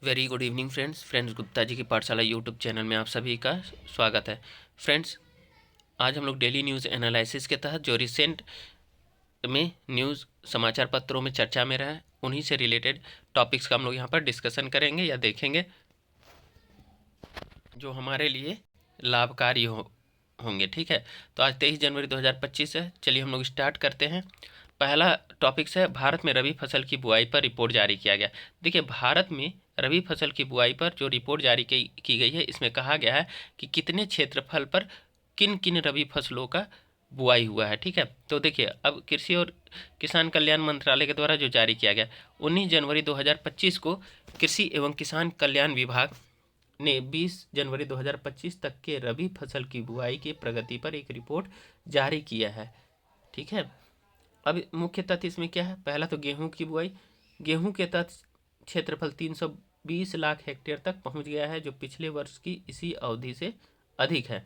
Very good evening friends Gupta ji की पाठशाला YouTube channel में आप सभी का स्वागत है। फ्रेंड्स, आज हम लोग डेली न्यूज़ एनालिसिस के तहत जो रिसेंट में न्यूज़ समाचार पत्रों में चर्चा में रहा है उन्हीं से रिलेटेड टॉपिक्स का हम लोग यहाँ पर डिस्कशन करेंगे या देखेंगे जो हमारे लिए लाभकारी होंगे। ठीक है, तो आज 23 जनवरी 2025 है। चलिए हम लोग स्टार्ट करते हैं। पहला टॉपिक्स है, भारत में रबी फसल की बुआई पर रिपोर्ट जारी किया गया। देखिए, भारत में रबी फसल की बुआई पर जो रिपोर्ट जारी की गई है, इसमें कहा गया है कि कितने क्षेत्रफल पर किन किन रबी फसलों का बुआई हुआ है। ठीक है, तो देखिए, अब कृषि और किसान कल्याण मंत्रालय के द्वारा जो जारी किया गया 19 जनवरी 2025 को कृषि एवं किसान कल्याण विभाग ने 20 जनवरी 2025 तक के रबी फसल की बुआई की प्रगति पर एक रिपोर्ट जारी किया है। ठीक है, अब मुख्य तथ्य इसमें क्या है। पहला तो गेहूं की बुआई। गेहूं के तहत क्षेत्रफल 320 लाख हेक्टेयर तक पहुंच गया है, जो पिछले वर्ष की इसी अवधि से अधिक है।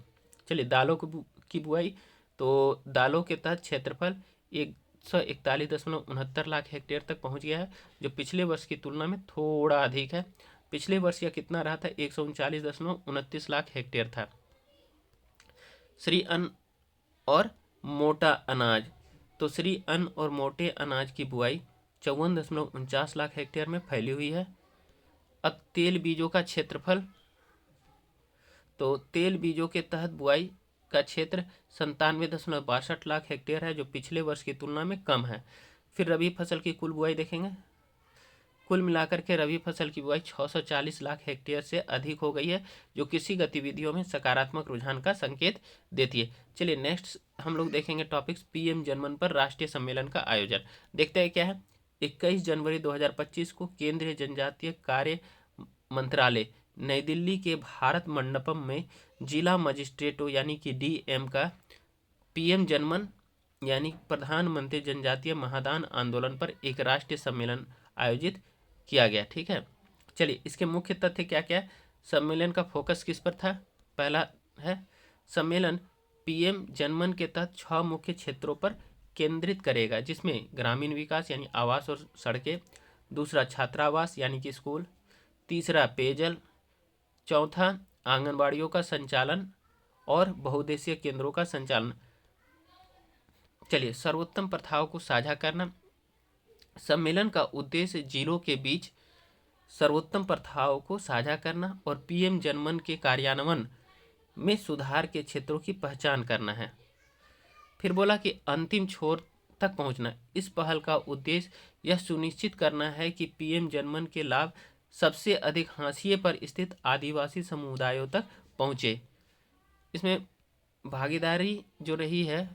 चलिए, दालों की बुआई। तो दालों के तहत क्षेत्रफल 141.69 लाख हेक्टेयर तक पहुंच गया है, जो पिछले वर्ष की तुलना में थोड़ा अधिक है। पिछले वर्ष यह कितना रहा था? 139.29 लाख हेक्टेयर था। श्री अन्न और मोटा अनाज। तो श्री अन्न और मोटे अनाज की बुआई 54.49 लाख हेक्टेयर में फैली हुई है। अब तेल बीजों का क्षेत्रफल। तो तेल बीजों के तहत बुआई का क्षेत्र 97.62 लाख हेक्टेयर है, जो पिछले वर्ष की तुलना में कम है। फिर रबी फसल की कुल बुआई देखेंगे। कुल मिलाकर के रबी फसल की बुआई 640 लाख हेक्टेयर से अधिक हो गई है, जो कृषि गतिविधियों में सकारात्मक रुझान का संकेत देती है। चलिए नेक्स्ट हम लोग देखेंगे टॉपिक्स, पीएम जनमन पर राष्ट्रीय सम्मेलन का आयोजन। देखते हैं क्या है। 21 जनवरी 2025 को केंद्रीय जनजातीय कार्य मंत्रालय नई दिल्ली के भारत मंडपम में जिला मजिस्ट्रेटों यानी कि डीएम का पीएम जनमन यानी प्रधानमंत्री जनजातीय महादान आंदोलन पर एक राष्ट्रीय सम्मेलन आयोजित किया गया। ठीक है, चलिए इसके मुख्य तथ्य क्या क्या है। सम्मेलन का फोकस किस पर था? पहला है, सम्मेलन पीएम जनमन के तहत 6 मुख्य क्षेत्रों पर केंद्रित करेगा, जिसमें ग्रामीण विकास यानी आवास और सड़कें, दूसरा छात्रावास यानी कि स्कूल, तीसरा पेयजल, चौथा आंगनबाड़ियों का संचालन और बहुउद्देशीय केंद्रों का संचालन। चलिए, सर्वोत्तम प्रथाओं को साझा करना। सम्मेलन का उद्देश्य जिलों के बीच सर्वोत्तम प्रथाओं को साझा करना और पीएम जनमन के कार्यान्वयन में सुधार के क्षेत्रों की पहचान करना है। फिर बोला कि अंतिम छोर तक पहुंचना। इस पहल का उद्देश्य यह सुनिश्चित करना है कि पीएम जनमन के लाभ सबसे अधिक हाशिए पर स्थित आदिवासी समुदायों तक पहुंचे। इसमें भागीदारी जो रही है,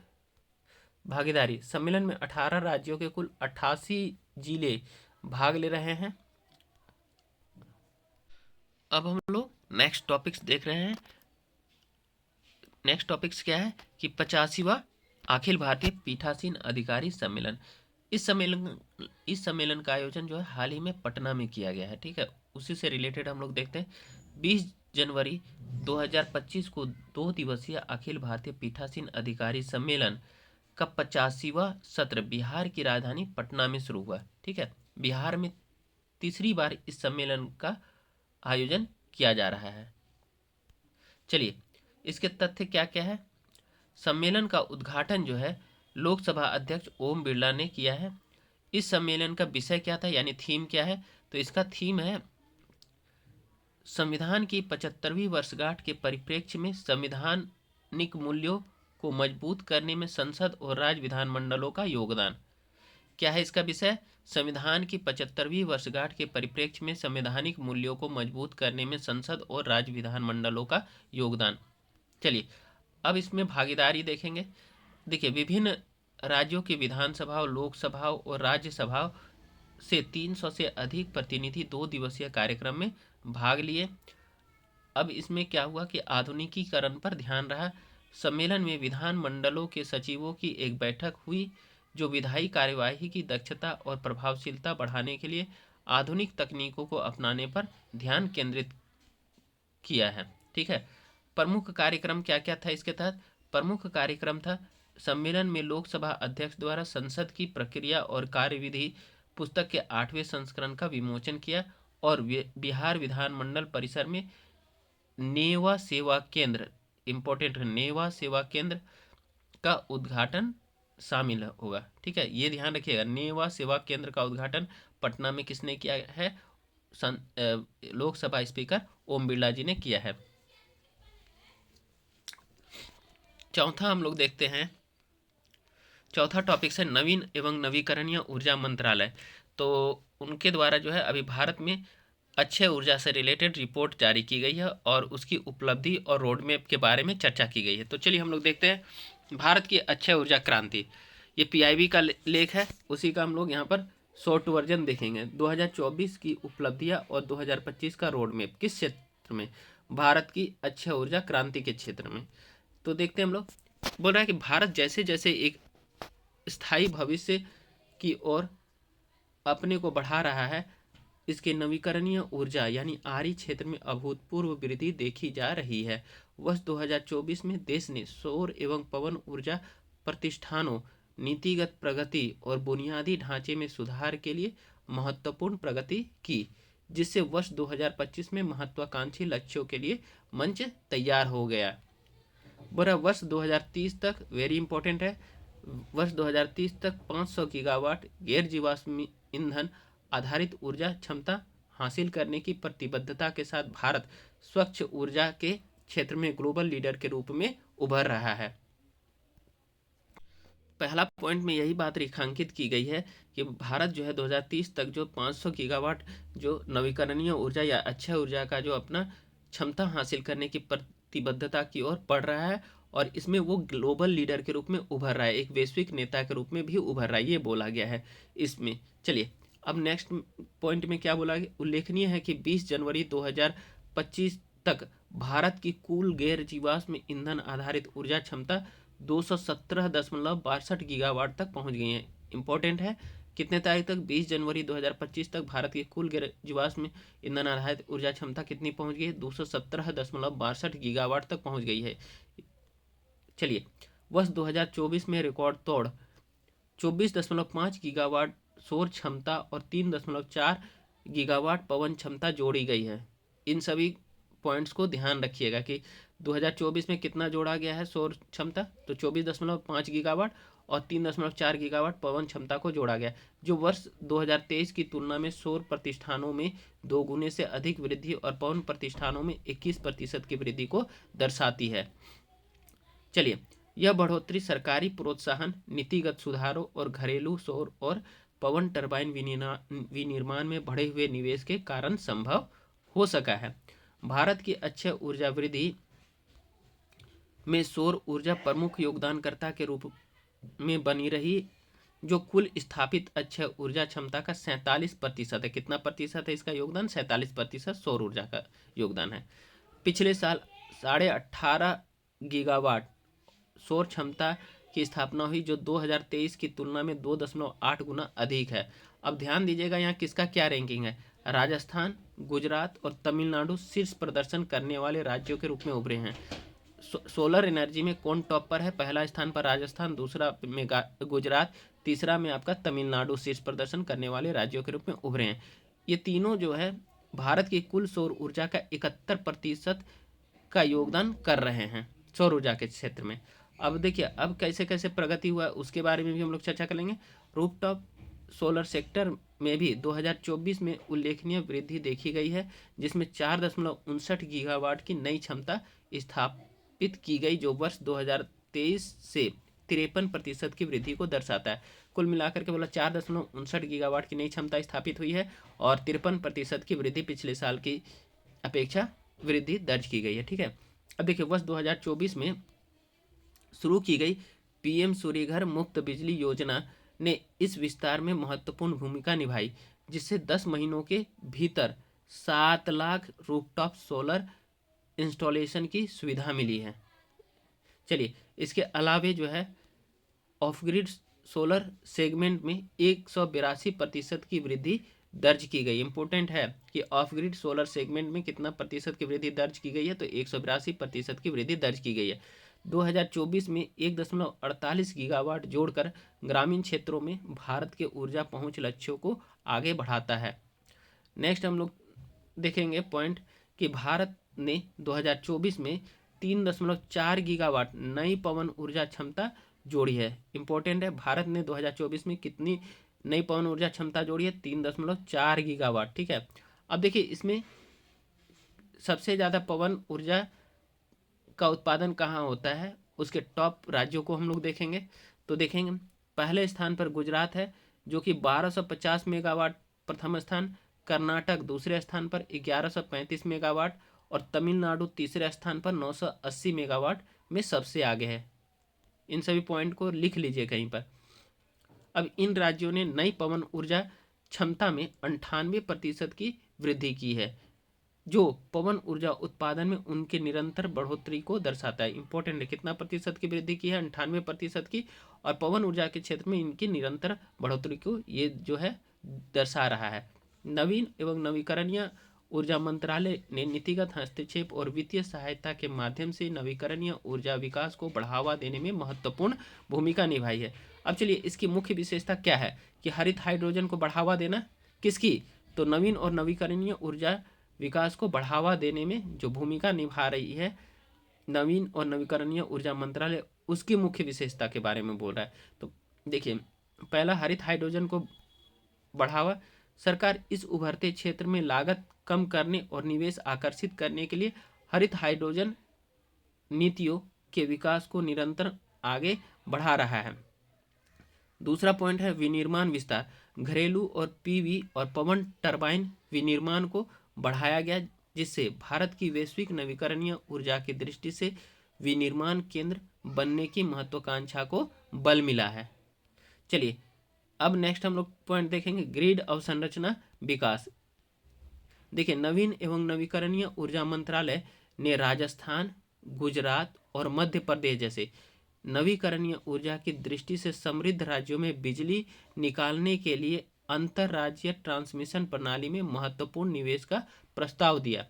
भागीदारी सम्मेलन में 18 राज्यों के कुल 88 जिले भाग ले रहे हैं। अब हम लोग नेक्स्ट टॉपिक्स देख रहे हैं। नेक्स्ट टॉपिक्स क्या है कि 85वां अखिल भारतीय पीठासीन अधिकारी सम्मेलन। इस सम्मेलन का आयोजन जो है हाल ही में पटना में किया गया है। ठीक है, उसी से रिलेटेड हम लोग देखते हैं। 20 जनवरी 2025 को 2 दिवसीय अखिल भारतीय पीठासीन अधिकारी सम्मेलन का 85वां सत्र बिहार की राजधानी पटना में शुरू हुआ। ठीक है, बिहार में तीसरी बार इस सम्मेलन का आयोजन किया जा रहा है। चलिए, इसके तथ्य क्या क्या है। सम्मेलन का उद्घाटन जो है लोकसभा अध्यक्ष ओम बिरला ने किया है। इस सम्मेलन का विषय क्या था यानी थीम क्या है? तो इसका थीम है संविधान की 75वीं वर्षगांठ के परिप्रेक्ष्य में संवैधानिक मूल्यों को मजबूत करने में संसद और राज्य विधानमंडलों का योगदान। क्या है इसका विषय? संविधान की 75वीं वर्षगांठ के परिप्रेक्ष्य में संवैधानिक मूल्यों को मजबूत करने में संसद और राज्य विधानमंडलों का योगदान। चलिए, अब इसमें भागीदारी देखेंगे। देखिए, विभिन्न राज्यों की विधानसभाओं, लोकसभाओं और राज्यसभाओं से 300 से अधिक प्रतिनिधि 2 दिवसीय कार्यक्रम में भाग लिए। अब इसमें क्या हुआ कि आधुनिकीकरण पर ध्यान रहा। सम्मेलन में विधानमंडलों के सचिवों की एक बैठक हुई, जो विधायी कार्यवाही की दक्षता और प्रभावशीलता बढ़ाने के लिए आधुनिक तकनीकों को अपनाने पर ध्यान केंद्रित किया है। ठीक है, प्रमुख कार्यक्रम क्या क्या था इसके तहत? प्रमुख कार्यक्रम था, सम्मेलन में लोकसभा अध्यक्ष द्वारा संसद की प्रक्रिया और कार्यविधि पुस्तक के 8वें संस्करण का विमोचन किया और बिहार विधानमंडल परिसर में नेवा सेवा केंद्र, इंपॉर्टेंट है, नेवा सेवा केंद्र का उद्घाटन शामिल होगा। ठीक है, ये ध्यान रखिएगा, नेवा सेवा केंद्र का उद्घाटन पटना में किसने किया है? लोकसभा स्पीकर ओम बिरला जी ने किया है। चौथा हम लोग देखते हैं, चौथा टॉपिक है नवीन एवं नवीकरणीय ऊर्जा मंत्रालय। तो उनके द्वारा जो है अभी भारत में अक्षय ऊर्जा से रिलेटेड रिपोर्ट जारी की गई है और उसकी उपलब्धि और रोड मैप के बारे में चर्चा की गई है। तो चलिए हम लोग देखते हैं भारत की अक्षय ऊर्जा क्रांति। ये पीआईबी का लेख है, उसी का हम लोग यहाँ पर शॉर्ट वर्जन देखेंगे। 2024 की उपलब्धियाँ और 2025 का रोड मैप किस क्षेत्र में? भारत की अक्षय ऊर्जा क्रांति के क्षेत्र में। तो देखते हैं हम लोग, बोल रहा है कि भारत जैसे जैसे एक स्थायी भविष्य की ओर अपने को बढ़ा रहा है, इसके नवीकरणीय ऊर्जा यानी आरई क्षेत्र में अभूतपूर्व वृद्धि देखी जा रही है। वर्ष 2024 में देश ने सौर एवं पवन ऊर्जा प्रतिष्ठानों, नीतिगत प्रगति और बुनियादी ढांचे में सुधार के लिए महत्वपूर्ण प्रगति की, जिससे वर्ष 2025 में महत्वाकांक्षी लक्ष्यों के लिए मंच तैयार हो गया। बोला वर्ष 2030 तक, वेरी इंपॉर्टेंट है, वर्ष 2030 तक 500 गीगावाट गैर जीवाश्म ईंधन आधारित ऊर्जा क्षमता हासिल करने की प्रतिबद्धता के साथ भारत स्वच्छ ऊर्जा के क्षेत्र में ग्लोबल लीडर के रूप में उभर रहा है। पहला पॉइंट में यही बात रेखांकित की गई है कि भारत जो है 2030 तक जो 500 गीगावाट जो नवीकरणीय ऊर्जा या अक्षय ऊर्जा का जो अपना क्षमता हासिल करने की प्रतिबद्धता की ओर बढ़ रहा है और इसमें वो ग्लोबल लीडर के रूप में उभर रहा है, एक वैश्विक नेता के रूप में भी उभर रहा है, ये बोला गया है इसमें। चलिए अब नेक्स्ट पॉइंट में क्या बोला गया? उल्लेखनीय है कि 20 जनवरी 2025 तक भारत की कुल गैर जीवाश्म ईंधन आधारित ऊर्जा क्षमता 217.62 गीगावाट तक पहुंच गई है। इंपॉर्टेंट है, कितने तारीख तक? 20 जनवरी 2025 तक भारत की कुल गैर जीवाश्म ईंधन आधारित ऊर्जा क्षमता कितनी पहुंच गई है? 217.62 गीगावाट तक पहुंच गई है। चलिए वर्ष 2024 में रिकॉर्ड तोड़ 24.5 गीगावाट सौर क्षमता और 3.4 गीगावाट पवन क्षमता जोड़ी गई है। इन सभी पॉइंट्स को ध्यान रखिएगा कि 2024 में कितना जोड़ा गया है सौर क्षमता, तो 24.5 गीगावाट और 3.4 गीगावाट पवन क्षमता को जोड़ा गया, जो वर्ष 2023 की तुलना में सौर प्रतिष्ठानों में 2 गुने से अधिक वृद्धि और पवन प्रतिष्ठानों में 21% की वृद्धि को दर्शाती है। चलिए, यह बढ़ोतरी सरकारी प्रोत्साहन, नीतिगत सुधारों और घरेलू सौर और पवन टरबाइन विनिर्माण में बढ़े हुए निवेश के कारण संभव हो सका है। भारत की अक्षय ऊर्जा वृद्धि में सौर ऊर्जा प्रमुख योगदानकर्ता के रूप में बनी रही, जो कुल स्थापित अक्षय ऊर्जा क्षमता का 47% है। कितना प्रतिशत है इसका योगदान? 47% सौर ऊर्जा का योगदान है। पिछले साल 18.5 गीगावाट सौर क्षमता की स्थापना हुई, जो 2023 की तुलना में 2.8 गुना अधिक है। अब ध्यान दीजिएगा यहाँ किसका क्या रैंकिंग है। राजस्थान, गुजरात और तमिलनाडु शीर्ष प्रदर्शन करने वाले राज्यों के रूप में उभरे हैं। सोलर एनर्जी में कौन टॉप पर है? पहला स्थान पर राजस्थान, दूसरा में गुजरात, तीसरा में आपका तमिलनाडु शीर्ष प्रदर्शन करने वाले राज्यों के रूप में उभरे हैं। ये तीनों जो है भारत की कुल सौर ऊर्जा का 71% का योगदान कर रहे हैं सौर ऊर्जा के क्षेत्र में। अब देखिए अब कैसे कैसे प्रगति हुआ उसके बारे में भी हम लोग चर्चा करेंगे। रूफटॉप सोलर सेक्टर में भी 2024 में उल्लेखनीय वृद्धि देखी गई है, जिसमें 4.59 गीगावाट की नई क्षमता स्थापित की गई, जो वर्ष 2023 से 53% की वृद्धि को दर्शाता है। कुल मिलाकर के बोला 4.59 गीगावाट की नई क्षमता स्थापित हुई है और 53% की वृद्धि पिछले साल की अपेक्षा वृद्धि दर्ज की गई है। ठीक है, अब देखिए वर्ष 2024 में शुरू की गई पीएम सूर्यघर मुफ्त बिजली योजना ने इस विस्तार में महत्वपूर्ण भूमिका निभाई, जिससे 10 महीनों के भीतर 7 लाख रूफटॉप सोलर इंस्टॉलेशन की सुविधा मिली है। चलिए इसके अलावे जो है ऑफ ग्रिड सोलर सेगमेंट में 182% की वृद्धि दर्ज की गई। इंपॉर्टेंट है कि ऑफ ग्रिड सोलर सेगमेंट में कितना प्रतिशत की वृद्धि दर्ज की गई है, तो 182% की वृद्धि दर्ज की गई है। 2024 में 1.48 गीगावाट जोड़कर ग्रामीण क्षेत्रों में भारत के ऊर्जा पहुंच लक्ष्यों को आगे बढ़ाता है। नेक्स्ट हम लोग देखेंगे पॉइंट कि भारत ने 2024 में 3.4 गीगावाट नई पवन ऊर्जा क्षमता जोड़ी है। इंपॉर्टेंट है, भारत ने 2024 में कितनी नई पवन ऊर्जा क्षमता जोड़ी है? 3.4 गीगावाट। ठीक है, अब देखिए इसमें सबसे ज़्यादा पवन ऊर्जा का उत्पादन कहाँ होता है, उसके टॉप राज्यों को हम लोग देखेंगे। तो देखेंगे पहले स्थान पर गुजरात है जो कि 1250 मेगावाट प्रथम स्थान, कर्नाटक दूसरे स्थान पर 1135 मेगावाट और तमिलनाडु तीसरे स्थान पर 980 मेगावाट में सबसे आगे है। इन सभी पॉइंट को लिख लीजिए कहीं पर। अब इन राज्यों ने नई पवन ऊर्जा क्षमता में 98% की वृद्धि की है, जो पवन ऊर्जा उत्पादन में उनके निरंतर बढ़ोतरी को दर्शाता है। इंपॉर्टेंट है, कितना प्रतिशत की वृद्धि की है? 98% की। और पवन ऊर्जा के क्षेत्र में इनकी निरंतर बढ़ोतरी को ये जो है दर्शा रहा है। नवीन एवं नवीकरणीय ऊर्जा मंत्रालय ने नीतिगत हस्तक्षेप और वित्तीय सहायता के माध्यम से नवीकरणीय ऊर्जा विकास को बढ़ावा देने में महत्वपूर्ण भूमिका निभाई है। अब चलिए इसकी मुख्य विशेषता क्या है कि हरित हाइड्रोजन को बढ़ावा देना, किसकी? तो नवीन और नवीकरणीय ऊर्जा विकास को बढ़ावा देने में जो भूमिका निभा रही है नवीन और नवीकरणीय ऊर्जा मंत्रालय, उसकी मुख्य विशेषता के बारे में बोल रहा है। तो देखिए पहला, हरित हाइड्रोजन को बढ़ावा। सरकार इस उभरते क्षेत्र में लागत कम करने और निवेश आकर्षित करने के लिए हरित हाइड्रोजन नीतियों के विकास को निरंतर आगे बढ़ा रहा है। दूसरा पॉइंट है विनिर्माण विस्तार। घरेलू और पीवी और पवन टरबाइन विनिर्माण को बढ़ाया गया, जिससे भारत की वैश्विक नवीकरणीय ऊर्जा की दृष्टि से विनिर्माण केंद्र बनने की महत्वाकांक्षा को बल मिला है। चलिए अब नेक्स्ट हम लोग पॉइंट देखेंगे ग्रिड अवसंरचना विकास। देखिए नवीन एवं नवीकरणीय ऊर्जा मंत्रालय ने राजस्थान, गुजरात और मध्य प्रदेश जैसे नवीकरणीय ऊर्जा की दृष्टि से समृद्ध राज्यों में बिजली निकालने के लिए अंतरराज्यीय ट्रांसमिशन प्रणाली में महत्वपूर्ण निवेश का प्रस्ताव दिया।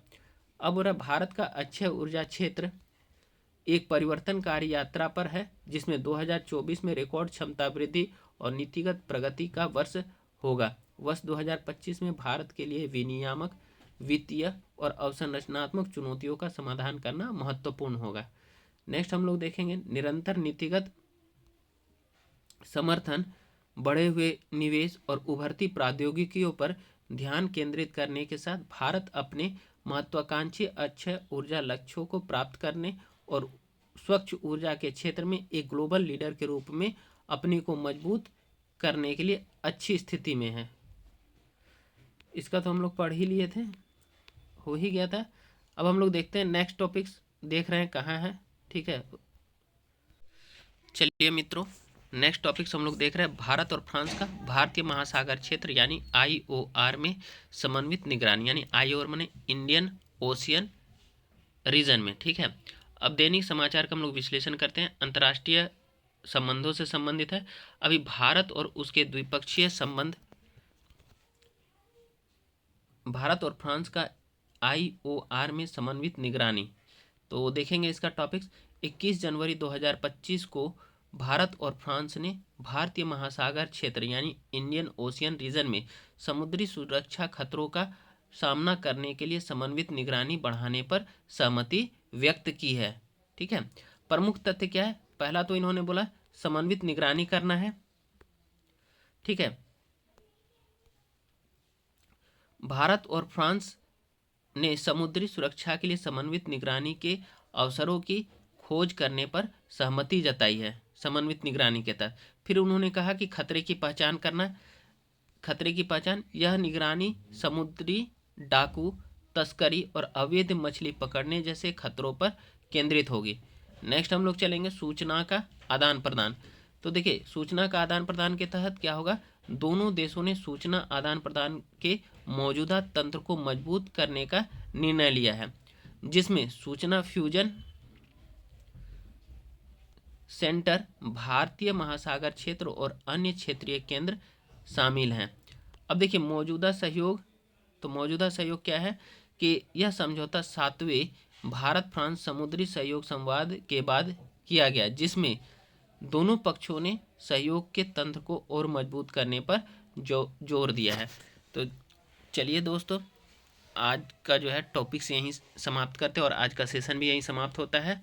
अब भारत का अक्षय ऊर्जा क्षेत्र एक परिवर्तनकारी यात्रा पर है, जिसमें 2024 में रिकॉर्ड क्षमता वृद्धि और नीतिगत प्रगति का वर्ष होगा। वर्ष 2025 में भारत के लिए विनियामक, वित्तीय और अवसंरचनात्मक चुनौतियों का समाधान करना महत्वपूर्ण होगा। नेक्स्ट हम लोग देखेंगे निरंतर नीतिगत समर्थन, बढ़े हुए निवेश और उभरती प्रौद्योगिकियों पर ध्यान केंद्रित करने के साथ भारत अपने महत्वाकांक्षी अक्षय ऊर्जा लक्ष्यों को प्राप्त करने और स्वच्छ ऊर्जा के क्षेत्र में एक ग्लोबल लीडर के रूप में अपने को मजबूत करने के लिए अच्छी स्थिति में है। इसका तो हम लोग पढ़ ही लिए थे, हो ही गया था। अब हम लोग देखते हैं नेक्स्ट टॉपिक्स, देख रहे हैं कहाँ है। ठीक है, चलिए मित्रों नेक्स्ट टॉपिक्स हम लोग देख रहे हैं भारत और फ्रांस का भारतीय महासागर क्षेत्र यानी IOR में समन्वित निगरानी, यानी IOR माने इंडियन ओशियन रीजन में। ठीक है, अब दैनिक समाचार का हम लोग विश्लेषण करते हैं। अंतर्राष्ट्रीय संबंधों से संबंधित है। अभी भारत और उसके द्विपक्षीय संबंध, भारत और फ्रांस का IOR में समन्वित निगरानी, तो देखेंगे इसका टॉपिक्स। 21 जनवरी 2025 को भारत और फ्रांस ने भारतीय महासागर क्षेत्र यानी इंडियन ओशियन रीजन में समुद्री सुरक्षा खतरों का सामना करने के लिए समन्वित निगरानी बढ़ाने पर सहमति व्यक्त की है। ठीक है, प्रमुख तथ्य क्या है? पहला तो इन्होंने बोला समन्वित निगरानी करना है। ठीक है, भारत और फ्रांस ने समुद्री सुरक्षा के लिए समन्वित निगरानी के अवसरों की खोज करने पर सहमति जताई है समन्वित निगरानी के तहत। फिर उन्होंने कहा कि खतरे की पहचान करना, खतरे की पहचान, यह निगरानी समुद्री डाकू, तस्करी और अवैध मछली पकड़ने जैसे खतरों पर केंद्रित होगी। नेक्स्ट हम लोग चलेंगे सूचना का आदान प्रदान। तो देखिए सूचना का आदान प्रदान के तहत क्या होगा, दोनों देशों ने सूचना आदान प्रदान के मौजूदा तंत्र को मजबूत करने का निर्णय लिया है, जिसमें सूचना फ्यूजन सेंटर, भारतीय महासागर क्षेत्र और अन्य क्षेत्रीय केंद्र शामिल हैं। अब देखिए मौजूदा सहयोग, तो मौजूदा सहयोग क्या है कि यह समझौता 7वें भारत फ्रांस समुद्री सहयोग संवाद के बाद किया गया, जिसमें दोनों पक्षों ने सहयोग के तंत्र को और मजबूत करने पर जोर दिया है। तो चलिए दोस्तों आज का जो है टॉपिक्स यहीं समाप्त करते हैं और आज का सेशन भी यहीं समाप्त होता है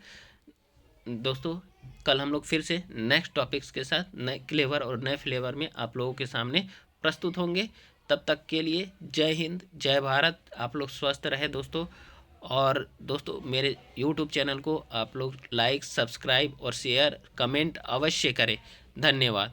दोस्तों। कल हम लोग फिर से नेक्स्ट टॉपिक्स के साथ नए क्लेवर और नए फ्लेवर में आप लोगों के सामने प्रस्तुत होंगे। तब तक के लिए जय हिंद, जय भारत। आप लोग स्वस्थ रहे दोस्तों। और दोस्तों मेरे यूट्यूब चैनल को आप लोग लाइक, सब्सक्राइब और शेयर, कमेंट अवश्य करें। धन्यवाद।